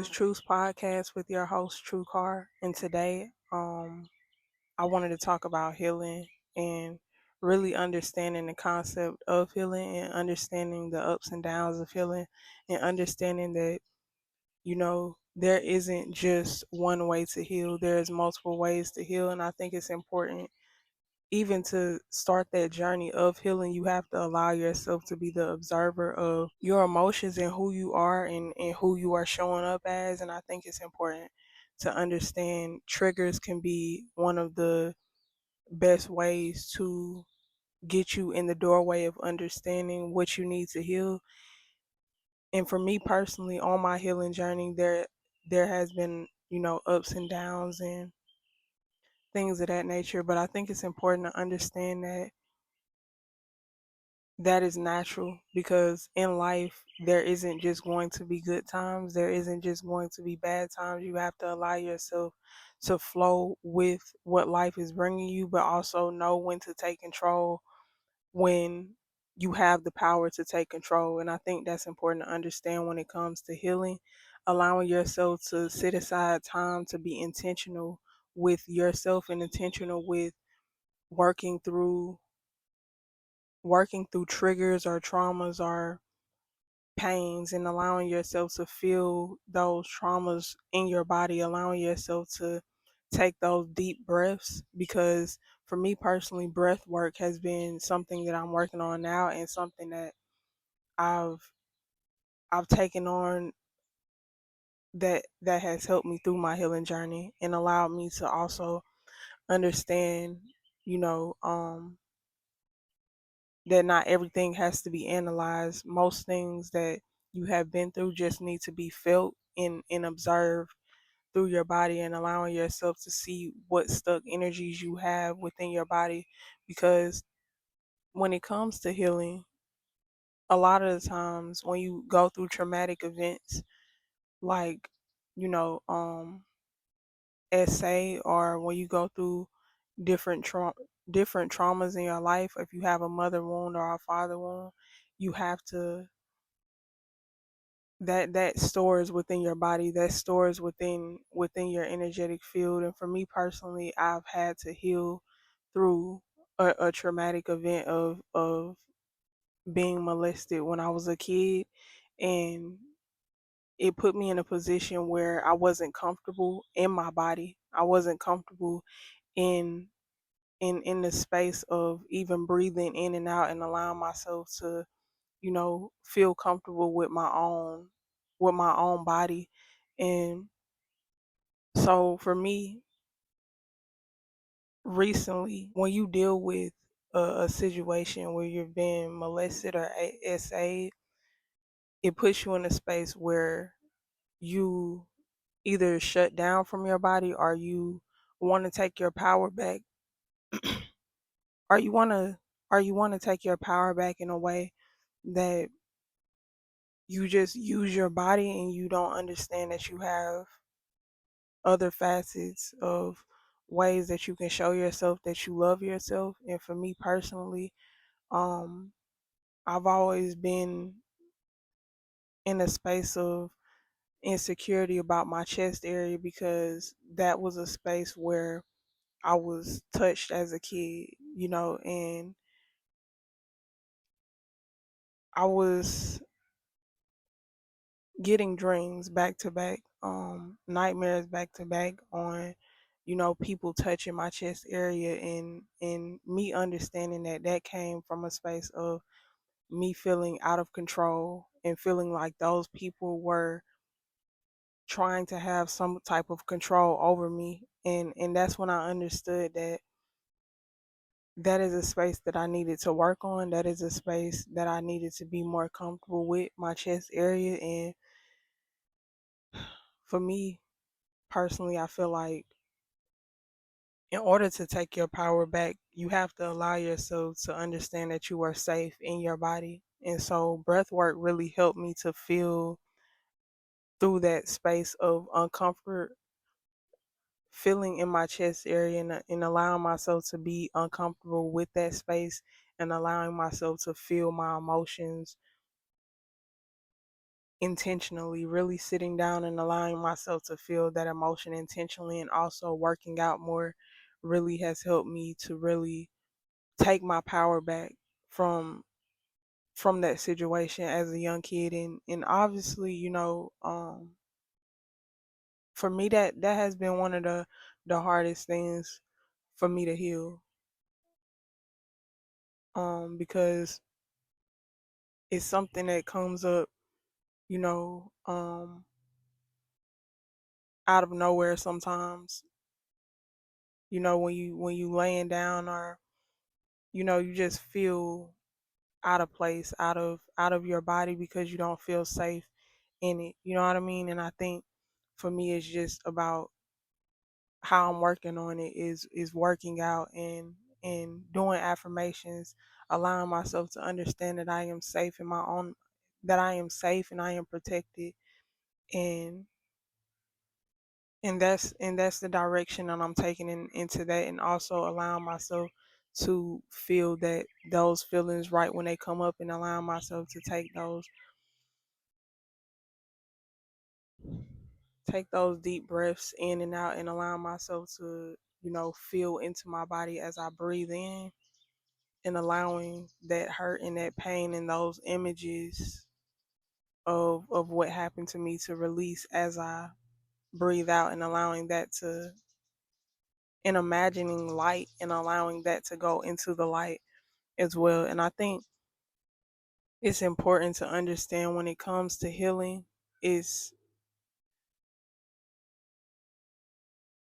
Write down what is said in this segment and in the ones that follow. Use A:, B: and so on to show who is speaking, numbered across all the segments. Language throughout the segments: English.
A: is Truth Podcast with your host, True Car. And today, I wanted to talk about healing and really understanding the concept of healing and understanding the ups and downs of healing and understanding that, there isn't just one way to heal. There's multiple ways to heal. And I think it's important even to start that journey of healing, you have to allow yourself to be the observer of your emotions and who you are and who you are showing up as. And I think it's important to understand triggers can be one of the best ways to get you in the doorway of understanding what you need to heal. And for me personally, on my healing journey, there has been, ups and downs and things of that nature. But I think it's important to understand that that is natural because in life there isn't just going to be good times, there isn't just going to be bad times. You have to allow yourself to flow with what life is bringing you, but also know when to take control, when you have the power to take control. And I think that's important to understand when it comes to healing, allowing yourself to set aside time to be intentional with yourself and intentional with working through triggers or traumas or pains, and allowing yourself to feel those traumas in your body, allowing yourself to take those deep breaths. Because for me personally, breath work has been something that I'm working on now and something that I've I've taken on that has helped me through my healing journey and allowed me to also understand, you know, that not everything has to be analyzed. Most things that you have been through just need to be felt and observed through your body, and allowing yourself to see what stuck energies you have within your body. Because when it comes to healing, a lot of the times when you go through traumatic events like, you know, SA, or when you go through different different traumas in your life, if you have a mother wound or a father wound, you have to that stores within your body, that stores within your energetic field. And for me personally, I've had to heal through a traumatic event of being molested when I was a kid, and it put me in a position where I wasn't comfortable in my body. I wasn't comfortable in in the space of even breathing in and out and allowing myself to, feel comfortable with my own body. And so for me, recently, when you deal with a situation where you're being molested or SA, it puts you in a space where you either shut down from your body, or you want to take your power back, or you want to take your power back in a way that you just use your body and you don't understand that you have other facets of ways that you can show yourself that you love yourself. And for me personally, um I've always been in a space of insecurity about my chest area, because that was a space where I was touched as a kid, and I was getting dreams back to back, nightmares back to back on, people touching my chest area, and me understanding that that came from a space of me feeling out of control and feeling like those people were trying to have some type of control over me. And that's when I understood that that is a space that I needed to work on. That is a space that I needed to be more comfortable with my chest area. And for me personally, I feel like in order to take your power back, you have to allow yourself to understand that you are safe in your body. And so breath work really helped me to feel through that space of uncomfort, feeling in my chest area, and allowing myself to be uncomfortable with that space, and allowing myself to feel my emotions intentionally, really sitting down and allowing myself to feel that emotion intentionally, and also working out more really has helped me to really take my power back from that situation as a young kid. And obviously, for me, that has been one of the hardest things for me to heal, because it's something that comes up, you know um out of nowhere sometimes, when you laying down, or you just feel out of place, out of your body, because you don't feel safe in it, you know what I mean? And I think for me it's just about how I'm working on it, is working out and doing affirmations, allowing myself to understand that I am safe in my own that I am safe and I am protected, and that's the direction that I'm taking into that, and also allowing myself to feel those feelings right when they come up, and allowing myself to take those deep breaths in and out, and allowing myself to feel into my body as I breathe in, and allowing that hurt and that pain and those images of what happened to me to release as I breathe out, and allowing that to and imagining light, and allowing that to go into the light as well. And I think it's important to understand when it comes to healing, is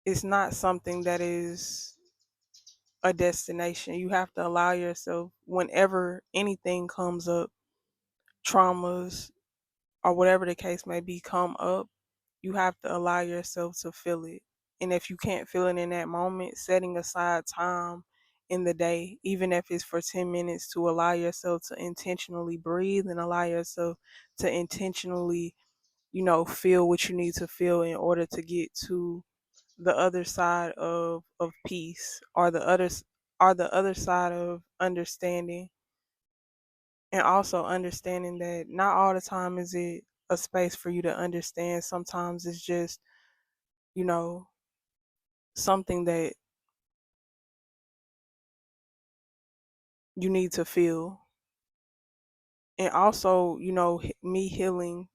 A: it's not something that is a destination. You have to allow yourself, whenever anything comes up, traumas or whatever the case may be come up, you have to allow yourself to feel it. And if you can't feel it in that moment, setting aside time in the day, even if it's for 10 minutes, to allow yourself to intentionally breathe, and allow yourself to intentionally, feel what you need to feel in order to get to the other side of peace, or the other side of understanding. And also understanding that not all the time is it a space for you to understand. Sometimes it's just, you know, something that you need to feel. And also, me healing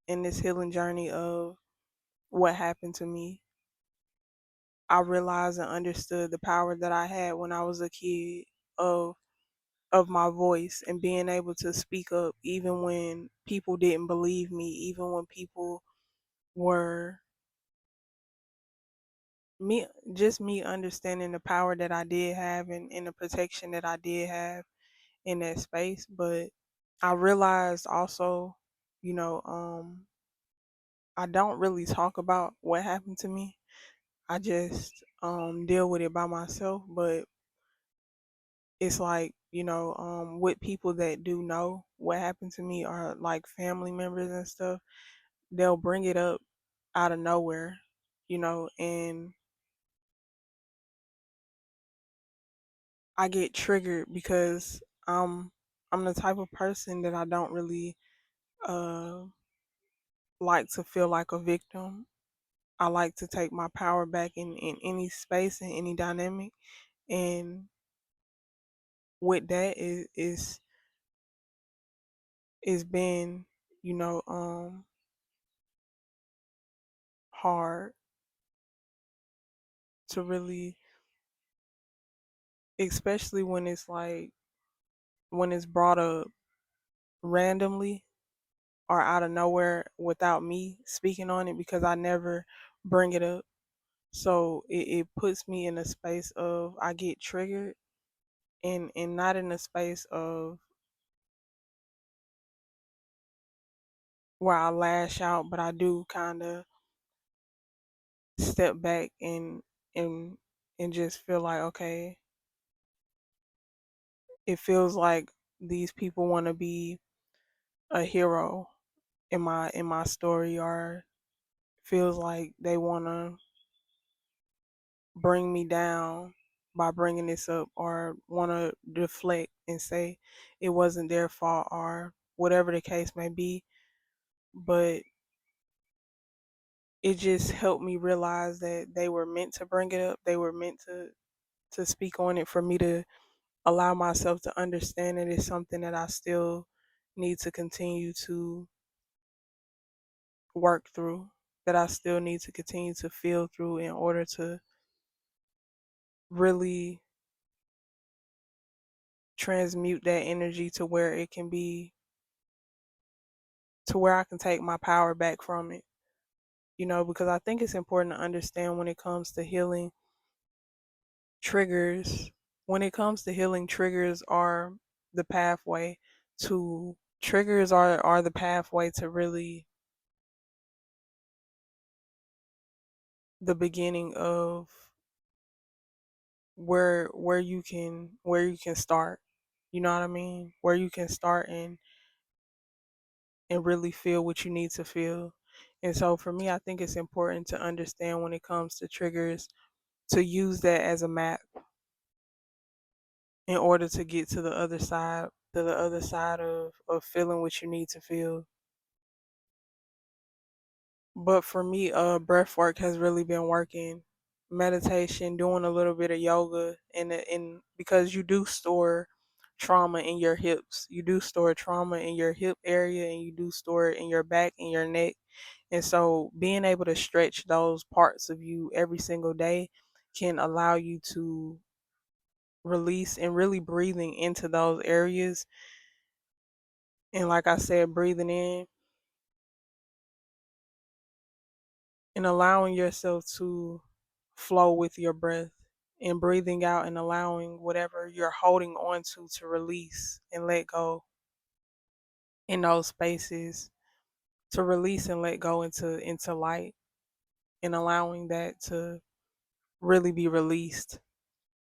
A: in this healing journey of what happened to me, I realized and understood the power that I had when I was a kid, of my voice, and being able to speak up even when people didn't believe me, even when people were me just me understanding the power that I did have, and the protection that I did have in that space. But I realized also, you know, I don't really talk about what happened to me. I just deal with it by myself. But it's like, with people that do know what happened to me, are like family members and stuff, they'll bring it up out of nowhere, and I get triggered because I'm the type of person that I don't really uh like to feel like a victim. I like to take my power back in any space, in any dynamic. And with that is been, you know, hard to really, especially when it's like when it's brought up randomly or out of nowhere without me speaking on it, because I never bring it up. So it puts me in a space of, I get triggered, and not in a space of where I lash out, but I do kind of step back and and just feel like, okay, it feels like these people want to be a hero in my story, or feels like they want to bring me down by bringing this up, or want to deflect and say it wasn't their fault, or whatever the case may be. but it just helped me realize that they were meant to bring it up. They were meant to speak on it for me to allow myself to understand that it's something that I still need to continue to work through, that I still need to continue to feel through in order to really transmute that energy to where it can be, to where I can take my power back from it. Because I think it's important to understand when it comes to healing triggers, triggers are the pathway are the pathway to really the beginning of where you can start. You know what I mean? Where you can start and really feel what you need to feel. And so for me, I think it's important to understand when it comes to triggers to use that as a map in order to get to the other side of feeling what you need to feel. But for me, breath work has really been working. Meditation, doing a little bit of yoga, and because you do store trauma in your hips, you do store trauma in your hip area, and you do store it in your back and your neck. And so, being able to stretch those parts of you every single day can allow you to release, and really breathing into those areas. And like I said, breathing in and allowing yourself to flow with your breath, and breathing out and allowing whatever you're holding on to release and let go in those spaces, to release and let go into light, and allowing that to really be released.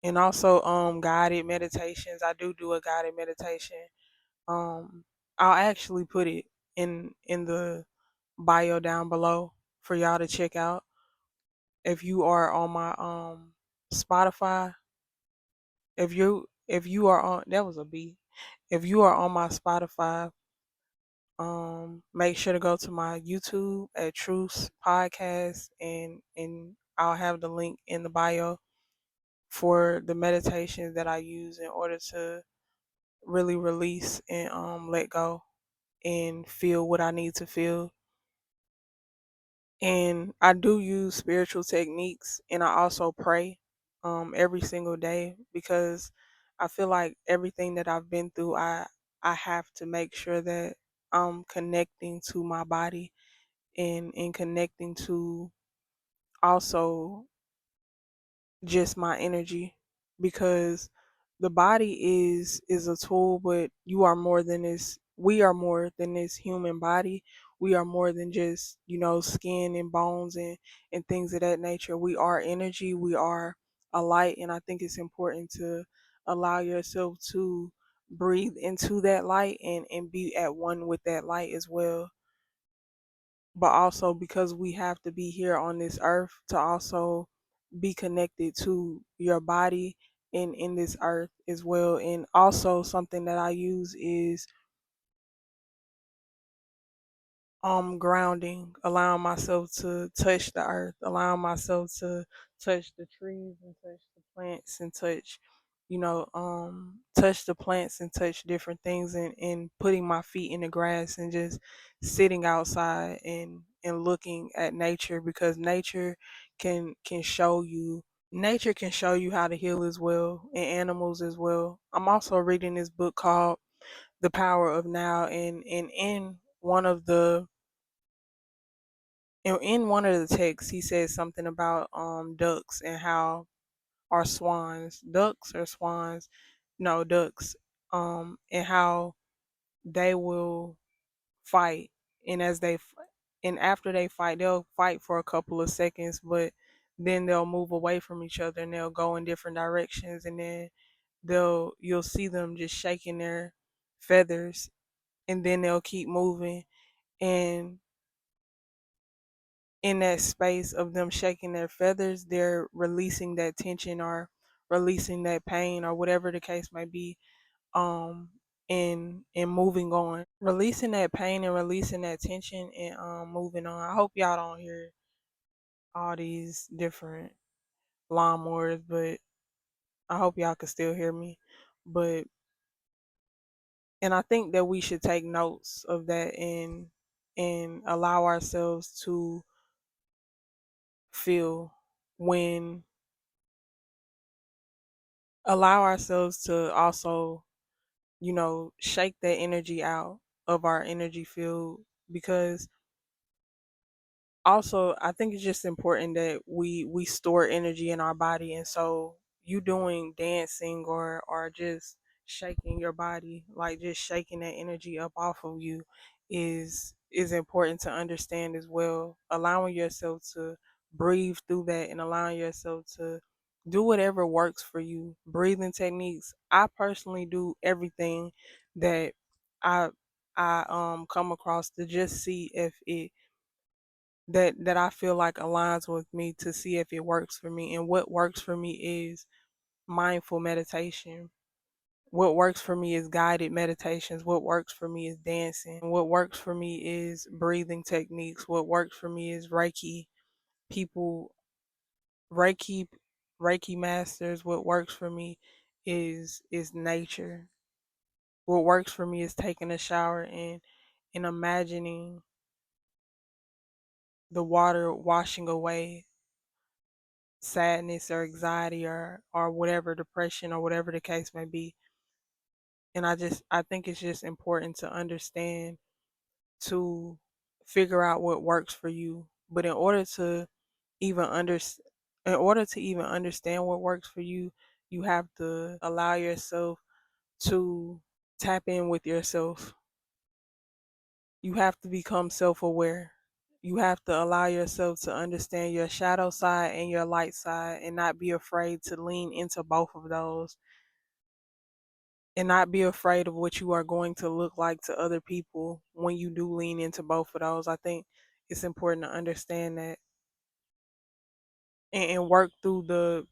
A: And also guided meditations. I do a guided meditation. um I'll actually put it in the bio down below for y'all to check out. If you are on my Spotify, if you are on, that was a B. If you are on my Spotify, make sure to go to my YouTube at Truth Podcast, and I'll have the link in the bio for the meditations that I use in order to really release and let go and feel what I need to feel. And I do use spiritual techniques, and I also pray every single day, because I feel like everything that I've been through, I have to make sure that I'm connecting to my body, and connecting to also just my energy, because the body is a tool, but you are more than this. We are more than this human body. We are more than just, skin and bones and things of that nature. We are energy. We are a light, and I think it's important to allow yourself to breathe into that light, and be at one with that light as well. But also, because we have to be here on this earth to also be connected to your body in this earth as well. And also, something that I use is grounding, allowing myself to touch the earth, allowing myself to touch the trees and touch the plants and touch the plants and touch different things, and putting my feet in the grass and just sitting outside and looking at nature, because can show you nature can show you how to heal as well, and animals as well. I'm also reading this book called The Power of Now, and in one of the texts, he says something about ducks, and how, or swans, ducks or swans, no, ducks, and how they will fight, and and after they fight, they'll fight for a couple of seconds, but then they'll move away from each other, and they'll go in different directions, and then you'll see them just shaking their feathers, and then they'll keep moving. And in that space of them shaking their feathers, they're releasing that tension, or releasing that pain, or whatever the case may be. Um, and moving on, releasing that pain and releasing that tension and moving on. I hope y'all don't hear all these different lawnmowers, but I hope y'all can still hear me. But and I think that we should take notes of that and allow ourselves to feel when allow ourselves to also, shake that energy out of our energy field, because also I think it's just important that we store energy in our body. And so you doing dancing or just shaking your body, like just shaking that energy up off of you, is important to understand as well. Allowing yourself to breathe through that and allowing yourself to do whatever works for you. Breathing techniques, I personally do everything that i I come across to just see if it that I feel like aligns with me, to see if it works for me. And what works for me is mindful meditation. What works for me is guided meditations. What works for me is dancing. What works for me is breathing techniques. What works for me is Reiki people, Reiki Reiki masters. What works for me is nature. What works for me is taking a shower and imagining the water washing away sadness or anxiety or whatever, depression or whatever the case may be. And I think it's just important to understand, to figure out what works for you. But even under in order to even understand what works for you, you have to allow yourself to tap in with yourself. You have to become self-aware. You have to allow yourself to understand your shadow side and your light side, and not be afraid to lean into both of those, and not be afraid of what you are going to look like to other people when you do lean into both of those. I think it's important to understand that, and work through the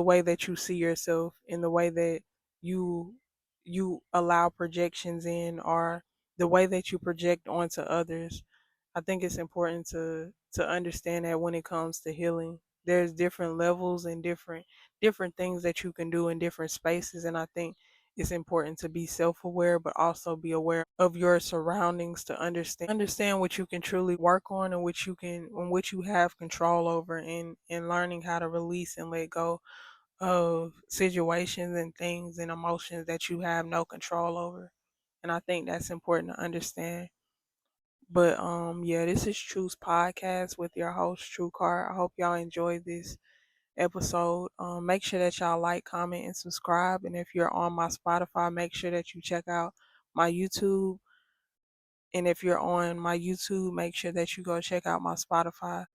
A: way that you see yourself and the way that you you allow projections in, or the way that you project onto others. I think it's important to understand that when it comes to healing, there's different levels and different things that you can do in different spaces. And I think it's important to be self-aware, but also be aware of your surroundings, to understand what you can truly work on and what you have control over, and learning how to release and let go of situations and things and emotions that you have no control over. And I think that's important to understand. But yeah, this is Truth's podcast with your host True Car. I hope y'all enjoyed this episode. Make sure that y'all like, comment, and subscribe. And if you're on my Spotify, make sure that you check out my YouTube. And if you're on my YouTube, make sure that you go check out my Spotify.